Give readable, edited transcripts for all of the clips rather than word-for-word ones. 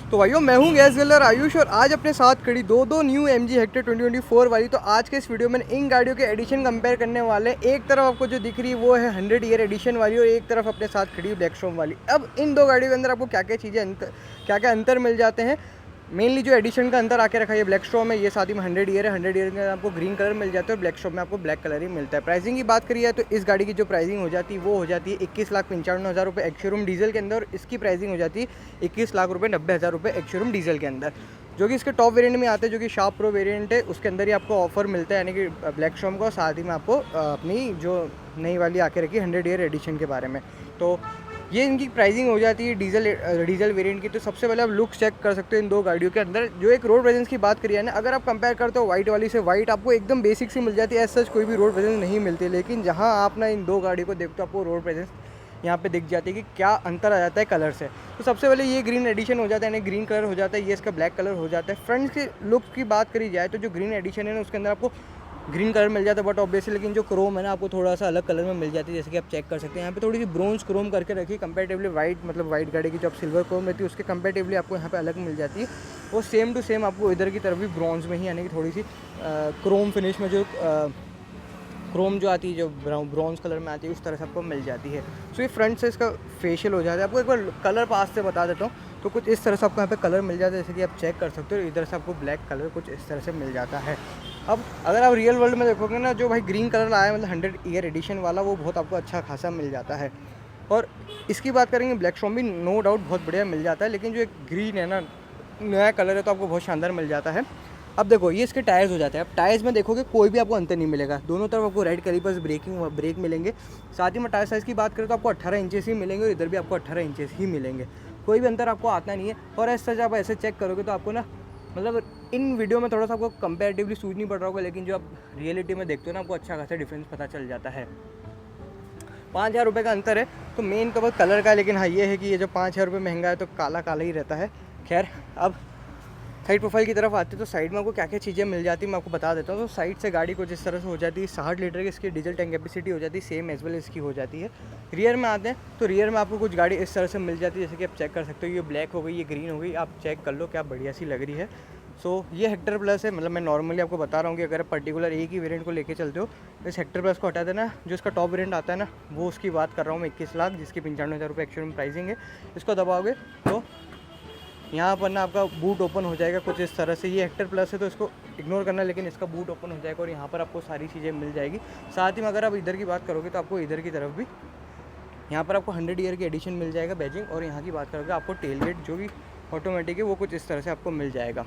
तो भाइयों मैं हूँ गैस वेलर आयुष और आज अपने साथ खड़ी दो न्यू MG हेक्टर 2024 वाली। तो आज के इस वीडियो में इन गाड़ियों के एडिशन कंपेयर करने वाले हैं। एक तरफ आपको जो दिख रही है वो है 100 ईयर एडिशन वाली और एक तरफ अपने साथ खड़ी है ब्लैक स्टॉर्म वाली। अब इन दो गाड़ियों के अंदर आपको क्या क्या अंतर मिल जाते हैं। मेनली जो एडिशन का अंतर आके रखा है ये ब्लैक स्टॉर्म है, ये साथ ही में 100 ईयर है। 100 ईयर के अंदर आपको ग्रीन कलर मिल जाता है और ब्लैक स्टॉर्म में आपको ब्लैक कलर ही मिलता है। प्राइसिंग की बात करिए तो इस गाड़ी की जो प्राइसिंग हो जाती है वो हो जाती है 21,95,000 रुपये एक्स शोरूम डीजल के अंदर और इसकी प्राइसिंग हो जाती है 21,90,000 रुपये एक्स शोरूम डीजल के अंदर, जो कि इसके टॉप वेरिएंट में आते हैं, जो कि शार्प प्रो वेरिएंट है। उसके अंदर ही आपको ऑफर मिलता है यानी कि ब्लैक स्टॉर्म का, और साथ ही में आपको अपनी जो नई वाली आके रखी 100 ईयर एडिशन के बारे में। तो ये इनकी प्राइसिंग हो जाती है डीजल वेरिएंट की। तो सबसे पहले आप लुक चेक कर सकते हो इन दो गाड़ियों के अंदर। जो एक रोड प्रेजेंस की बात करिए ना, अगर आप कंपेयर करते हो वाइट वाली से, वाइट आपको एकदम बेसिक सी मिल जाती है, एज सच कोई भी रोड प्रेजेंस नहीं मिलती। लेकिन जहाँ आप ना इन दो गाड़ियों को देखते हो आपको रोड प्रेजेंस यहाँ पे दिख जाती है कि क्या अंतर आ जाता है कलर से। तो सबसे पहले ये ग्रीन एडिशन हो जाता है, यानी ग्रीन कलर हो जाता है, ये इसका ब्लैक कलर हो जाता है। फ्रंट के लुक की बात करी जाए तो जो ग्रीन एडिशन है ना उसके अंदर आपको ग्रीन कलर मिल जाता है, बट ऑब्वियसली लेकिन जो क्रोम है ना आपको थोड़ा सा अलग कलर में मिल जाती है, जैसे कि आप चेक कर सकते हैं। यहाँ पे थोड़ी सी ब्रोंज क्रोम करके रखी कंपेरेटिवली वाइट, मतलब वाइट गाड़ी की जो सिल्वर क्रोम रहती है उसके कंपेरेटिवली आपको यहाँ पे अलग मिल जाती है। वो सेम टू सेम आपको इधर की तरफ भी ब्रॉन्ज में ही, यानी कि थोड़ी सी क्रोम फिनिश में जो क्रोम जो आती है, जो ब्रॉन्ज कलर में आती है, उस तरह से आपको मिल जाती है। सो ये फ्रंट से इसका फेशियल हो जाता है। आपको एक बार कलर पास से बता देता हूँ, तो कुछ इस तरह से आपको यहाँ पे कलर मिल जाता है, जैसे कि आप चेक कर सकते हो। इधर से आपको ब्लैक कलर कुछ इस तरह से मिल जाता है। अब अगर आप रियल वर्ल्ड में देखोगे ना, जो भाई ग्रीन कलर आया है मतलब 100 ईयर एडिशन वाला, वो बहुत आपको अच्छा खासा मिल जाता है। और इसकी बात करेंगे ब्लैक स्टॉर्म भी नो डाउट बहुत बढ़िया मिल जाता है, लेकिन जो एक ग्रीन है ना, नया कलर है, तो आपको बहुत शानदार मिल जाता है। अब देखो ये इसके टायर्स हो जाते हैं। अब टायर्स में देखोगे कोई भी आपको अंतर नहीं मिलेगा, दोनों तरफ आपको रेड कैलिपर्स ब्रेक मिलेंगे। साथ ही में टायर साइज़ की बात करें तो आपको 18 इंचेस ही मिलेंगे और इधर भी आपको 18 इंचेस ही मिलेंगे, कोई भी अंतर आपको आता नहीं है। और ऐसा जब आप ऐसे चेक करोगे तो आपको ना, मतलब इन वीडियो में थोड़ा सा आपको कंपेरेटिवली सूझ नहीं पड़ रहा होगा, लेकिन जो आप रियलिटी में देखते हो ना आपको अच्छा खासा डिफरेंस पता चल जाता है। 5,000 रुपये का अंतर है, तो मेन तो बस कलर का है। लेकिन हाँ ये है कि ये जो 5,000 रुपये महंगा है तो काला काला ही रहता है। खैर अब साइड प्रोफाइल की तरफ आते हैं तो साइड में आपको क्या क्या चीज़ें मिल जाती है मैं आपको बता देता हूँ। तो साइड से गाड़ी कुछ इस तरह से हो जाती है, 60 लीटर की इसकी डीजल टैंक कैपेसिटी हो जाती है, सेम एज वेल इसकी हो जाती है। रियर में आते हैं तो रियर में आपको कुछ गाड़ी इस तरह से मिल जाती है, जैसे कि आप चेक कर सकते हो। ये ब्लैक हो गई, ये ग्रीन हो गई, आप चेक कर लो क्या बढ़िया सी लग रही है। सो ये हेक्टर प्लस है, मतलब मैं नॉर्मली आपको बता रहा हूँ कि अगर आप पर्टिकुलर एक ही वेरिएंट को लेके चलते हो तो इस हेक्टर प्लस को हटा देना। जो इसका टॉप वेरिएंट आता है ना, वो उसकी बात कर रहा हूँ मैं, 21 लाख, जिसकी 95,000 रुपये एक्चुअल में प्राइसिंग है। इसको दबाओगे तो यहाँ पर ना आपका बूट ओपन हो जाएगा कुछ इस तरह से। ये हेक्टर प्लस है तो इसको इग्नोर करना, लेकिन इसका बूट ओपन हो जाएगा और यहाँ पर आपको सारी चीज़ें मिल जाएगी। साथ ही में अगर आप इधर की बात करोगे तो आपको इधर की तरफ भी यहाँ पर आपको 100 ईयर की एडिशन मिल जाएगा बैजिंग। और यहाँ की बात करोगे आपको टेल गेट जो भी ऑटोमेटिक है वो कुछ इस तरह से आपको मिल जाएगा।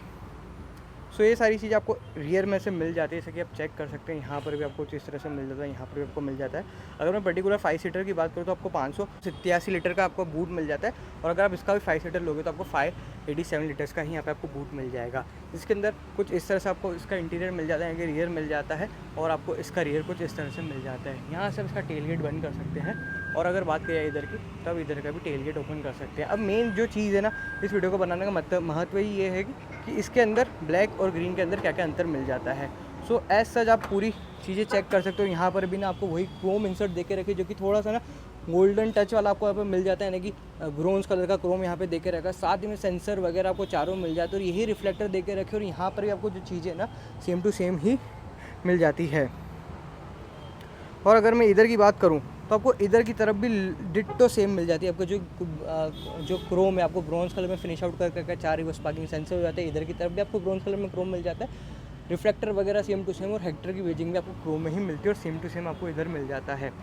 सो ये सारी चीज़ आपको रियर में से मिल जाती है, जैसे कि आप चेक कर सकते हैं। यहाँ पर भी आपको इस तरह से मिल जाता है, यहाँ पर भी आपको मिल जाता है। अगर मैं पर्टिकुलर 5 सीटर की बात करूँ तो आपको 587 लीटर का आपको बूट मिल जाता है। और अगर आप इसका भी 5 सीटर लोगे तो आपको 587 लीटर्स का ही यहाँ पे आपको बूट मिल जाएगा, जिसके अंदर कुछ इस तरह से आपको इसका इंटीरियर मिल जाता है, कि रियर मिल जाता है और आपको इसका रियर कुछ इस तरह से मिल जाता है। यहाँ से आप इसका टेल गेट बंद कर सकते हैं, और अगर बात करें इधर की तब इधर का भी टेल गेट ओपन कर सकते हैं। अब मेन जो चीज़ है ना इस वीडियो को बनाने का महत्व ही ये है कि इसके अंदर ब्लैक और ग्रीन के अंदर क्या क्या अंतर मिल जाता है। सो एज सच आप पूरी चीज़ें चेक कर सकते हो। यहाँ पर भी ना आपको वही क्रोम इंसर्ट देके रखे, जो कि थोड़ा सा ना गोल्डन टच वाला आपको यहाँ पर मिल जाता है, यानी कि ब्रोंज कलर का क्रोम यहाँ पे देके रखा है। साथ ही में सेंसर वगैरह आपको चारों मिल जाते हैं और यही रिफ्लेक्टर देके रखे, और यहाँ पर भी आपको जो चीज़ें ना सेम टू सेम ही मिल जाती है। और अगर मैं इधर की बात करूं तो आपको इधर की तरफ भी डिट्टो सेम मिल जाती है। आपको जो क्रोम है आपको ब्रॉन्ज कलर में फिनिश आउट करके 4 रिवर्स पार्किंग सेंसर हो जाते हैं। इधर की तरफ भी आपको ब्रॉन्ज कलर में क्रोम मिल जाता है, रिफ्लेक्टर वगैरह सेम टू सेम, और हेक्टर की वेजिंग भी आपको क्रोम में ही मिलती है और सेम टू सेम आपको इधर मिल जाता है।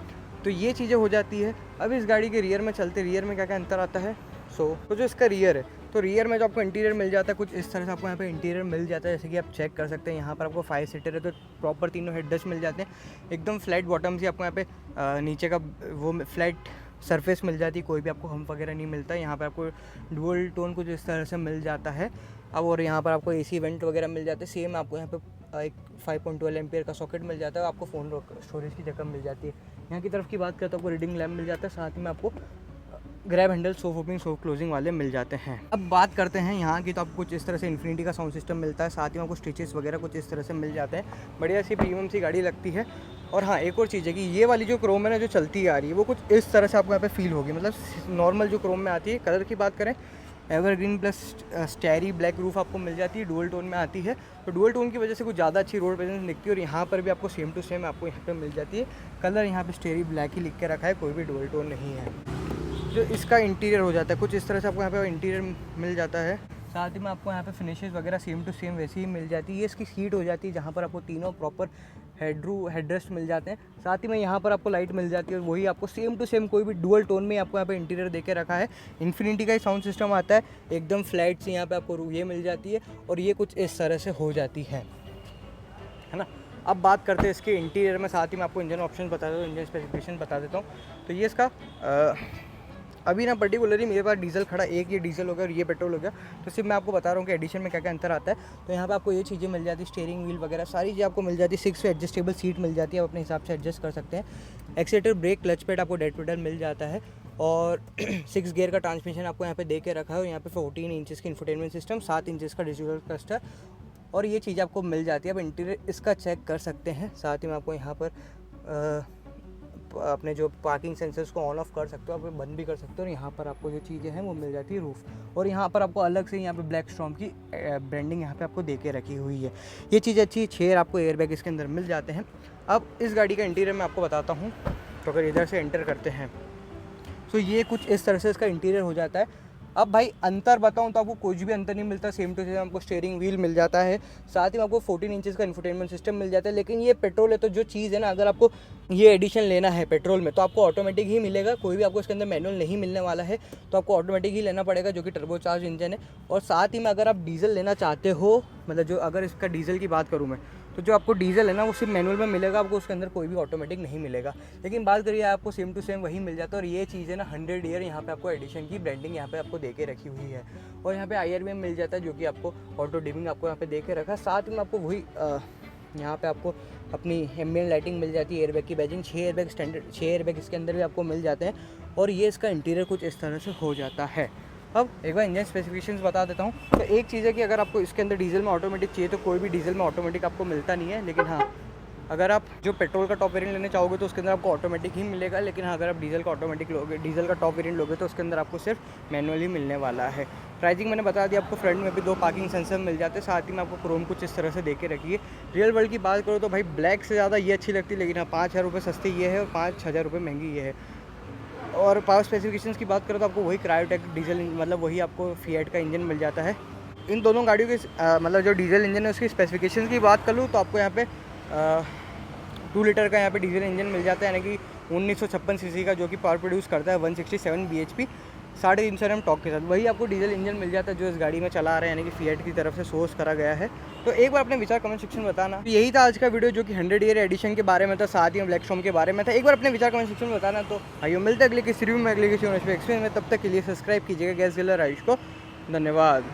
तो ये चीज़ें हो जाती है। अब इस गाड़ी के रियर में चलते, रियर में क्या क्या अंतर आता है। तो जो इसका रियर है, तो रियर में जो आपको इंटीरियर मिल जाता है कुछ इस तरह से आपको यहाँ पे इंटीरियर मिल जाता है, जैसे कि आप चेक कर सकते हैं। यहाँ पर आपको 5 सीटर है तो प्रॉपर तीनों हेड रेस्ट मिल जाते हैं, एकदम फ्लैट बॉटम से आपको यहाँ पे नीचे का वो फ्लैट सरफेस मिल जाती है, कोई भी आपको हम्प वगैरह नहीं मिलता है। यहाँ पर आपको डुअल टोन कुछ इस तरह से मिल जाता है। अब और यहाँ पर आपको AC वेंट वगैरह मिल जाते हैं। सेम आपको यहाँ पे एक 5.12 एम्पियर का सॉकेट मिल जाता है, आपको फ़ोन स्टोरेज की जगह मिल जाती है। यहाँ की तरफ की बात करें तो आपको रीडिंग लैम्प मिल जाता है, साथ में आपको grab handle soft opening soft closing वाले मिल जाते हैं। अब बात करते हैं यहाँ की, तो आपको कुछ इस तरह से इन्फिनिटी का साउंड सिस्टम मिलता है, साथ ही में आपको स्टिचेस वगैरह कुछ इस तरह से मिल जाते हैं। बढ़िया सी प्रीमियम सी गाड़ी लगती है। और हाँ एक और चीज़ है कि ये वाली जो क्रोम है ना जो चलती आ रही है वो कुछ इस तरह से आपको यहाँ पे फील होगी, मतलब नॉर्मल जो क्रोम में आती है। कलर की बात करें एवरग्रीन प्लस स्टेरी ब्लैक रूफ आपको मिल जाती है, डुअल टोन में आती है। तो डुअल टोन की वजह से कुछ ज़्यादा अच्छी रोड प्रेजेंस दिखती है। और यहाँ पर भी आपको सेम टू सेम आपको यहाँ पे मिल जाती है। कलर यहाँ पे स्टेरी ब्लैक ही लिख के रखा है, कोई भी डुअल टोन नहीं है। जो इसका इंटीरियर हो जाता है कुछ इस तरह से आपको यहाँ पे इंटीरियर मिल जाता है। साथ ही में आपको यहाँ पे फिनिशेस वगैरह सेम टू सेम वैसी ही मिल जाती है। ये इसकी सीट हो जाती है जहाँ पर आपको तीनों प्रॉपर हेडरेस्ट मिल जाते हैं। साथ ही में यहाँ पर आपको लाइट मिल जाती है और वही आपको सेम टू सेम कोई भी डुअल टोन में आपको यहाँ पे इंटीरियर देके रखा है। इन्फिनिटी का ही साउंड सिस्टम आता है, एकदम फ्लैट से यहाँ पे आपको ये मिल जाती है और ये कुछ इस तरह से हो जाती है ना। अब बात करते हैं इसके इंटीरियर में, साथ ही मैं आपको इंजन ऑप्शन बता देता हूँ, इंजन स्पेसिफिकेशन बता देता हूँ। तो ये इसका अभी ना पर्टिकुलरली मेरे पास डीजल खड़ा, एक ये डीजल हो गया और ये पेट्रोल हो गया। तो सिर्फ मैं आपको बता रहा हूँ कि एडिशन में क्या क्या अंतर आता है। तो यहाँ पे आपको ये चीज़ें मिल जाती है, स्टीयरिंग व्हील वगैरह सारी चीज़ें आपको मिल जाती है। 6 एडजस्टेबल सीट मिल जाती है, आप अपने हिसाब से एडजस्ट कर सकते हैं। एक्सीलेटर, ब्रेक, क्लच पैड आपको डेड पेडल मिल जाता है। और 6 गियर का ट्रांसमिशन आपको यहाँ पे दे के रखा है। और यहाँ पे 14 इंचेस की इंफोटेनमेंट सिस्टम, 7 इंचेस का डिजिटल क्लस्टर और ये चीज़ आपको मिल जाती है। अब इंटीरियर इसका चेक कर सकते हैं। साथ ही में आपको यहाँ पर अपने जो पार्किंग सेंसर्स को ऑन ऑफ कर सकते हो, आप बंद भी कर सकते हो। और यहाँ पर आपको जो चीज़ें हैं वो मिल जाती है रूफ। और यहाँ पर आपको अलग से यहाँ पे ब्लैक स्टॉर्म की ब्रांडिंग यहाँ पे आपको देके रखी हुई है। ये चीज़ अच्छी है। 6 आपको एयरबैग इसके अंदर मिल जाते हैं। अब इस गाड़ी का इंटीरियर मैं आपको बताता हूँ। तो अगर इधर से एंटर करते हैं तो ये कुछ इस तरह से इसका इंटीरियर हो जाता है। अब भाई अंतर बताऊं तो आपको कुछ भी अंतर नहीं मिलता, सेम टू सेम आपको स्टीयरिंग व्हील मिल जाता है। साथ ही में आपको 14 इंचेस का इंफोटेनमेंट सिस्टम मिल जाता है। लेकिन ये पेट्रोल है तो जो चीज़ है ना, अगर आपको ये एडिशन लेना है पेट्रोल में तो आपको ऑटोमेटिक ही मिलेगा, कोई भी आपको इसके अंदर मैनुअल नहीं मिलने वाला है। तो आपको ऑटोमेटिक ही लेना पड़ेगा जो कि टर्बोचार्ज इंजन है। और साथ ही में अगर आप डीजल लेना चाहते हो, मतलब जो अगर इसका डीजल की बात करूँ मैं, तो जो आपको डीजल है ना वो सिर्फ मैनुअल में मिलेगा, आपको उसके अंदर कोई भी ऑटोमेटिक नहीं मिलेगा। लेकिन बात करिए आपको सेम टू सेम वही मिल जाता है। और ये चीज़ है ना 100 ईयर यहाँ पे आपको एडिशन की ब्रांडिंग यहाँ पे आपको देके रखी हुई है। और यहाँ पे IRBM मिल जाता है जो कि आपको ऑटो डिमिंग आपको यहाँ पे देके रखा है। साथ में आपको वही यहाँ पे आपको अपनी एम्बिएंट लाइटिंग मिल जाती है, एयरबैग की बैजिंग, 6 एयरबैग स्टैंडर्ड 6 एयरबैग इसके अंदर भी आपको मिल जाते हैं। और ये इसका इंटीरियर कुछ इस तरह से हो जाता है। अब एक बार इंजन स्पेसिफिकेशंस बता देता हूँ। तो एक चीज़ है कि अगर आपको इसके अंदर डीजल में ऑटोमेटिक चाहिए तो कोई भी डीजल में ऑटोमेटिक आपको मिलता नहीं है। लेकिन हाँ, अगर आप जो पेट्रोल का टॉप वेरिएंट लेने चाहोगे तो उसके अंदर आपको ऑटोमेटिक ही मिलेगा। लेकिन हाँ, अगर आप डीजल का ऑटोमेटिक लोगे, डीजल का टॉप वेरिएंट लोगे तो उसके अंदर आपको सिर्फ मैनुअल ही मिलने वाला है। प्राइसिंग मैंने बता दिया आपको। फ्रंट में भी 2 पार्किंग सेंसर मिल जाते हैं। साथ ही में आपको क्रोम कुछ इस तरह से देके रखिए। रियल वर्ल्ड की बात करो तो भाई ब्लैक से ज़्यादा ये अच्छी लगती है। लेकिन हाँ, 5,000 रुपये सस्ती ये है और 5,000 रुपये महंगी ये है। और पावर स्पेसिफिकेशंस की बात करो तो आपको वही क्रायोटेक डीजल, मतलब वही आपको फिएट का इंजन मिल जाता है। इन दोनों गाड़ियों के मतलब जो डीजल इंजन है उसकी स्पेसिफिकेशंस की बात करूँ तो आपको यहाँ पे 2 लीटर का यहाँ पे डीजल इंजन मिल जाता है, यानी कि 1956 सीसी का, जो कि पावर प्रोड्यूस करता है 167 bhp 350 Nm टॉर्क के साथ। वही आपको डीजल इंजन मिल जाता है जो इस गाड़ी में चला रहे हैं, यानी कि फिएट की तरफ से सोर्स करा गया है। तो एक बार अपने विचार कमेंट सेक्शन में बताना। तो यही था आज का वीडियो जो कि 100 ईयर एडिशन के बारे में था, साथ ही ब्लैक स्टॉर्म के बारे में था। एक बार अपने विचार कमेंट सेक्शन में बताना। तो आइए मिलते हैं अगले किसी रिव्यू में, अगले किसी एक्सपीरियंस में। तब तक के लिए सब्सक्राइब कीजिएगा गैस डीलर आयुष को। धन्यवाद।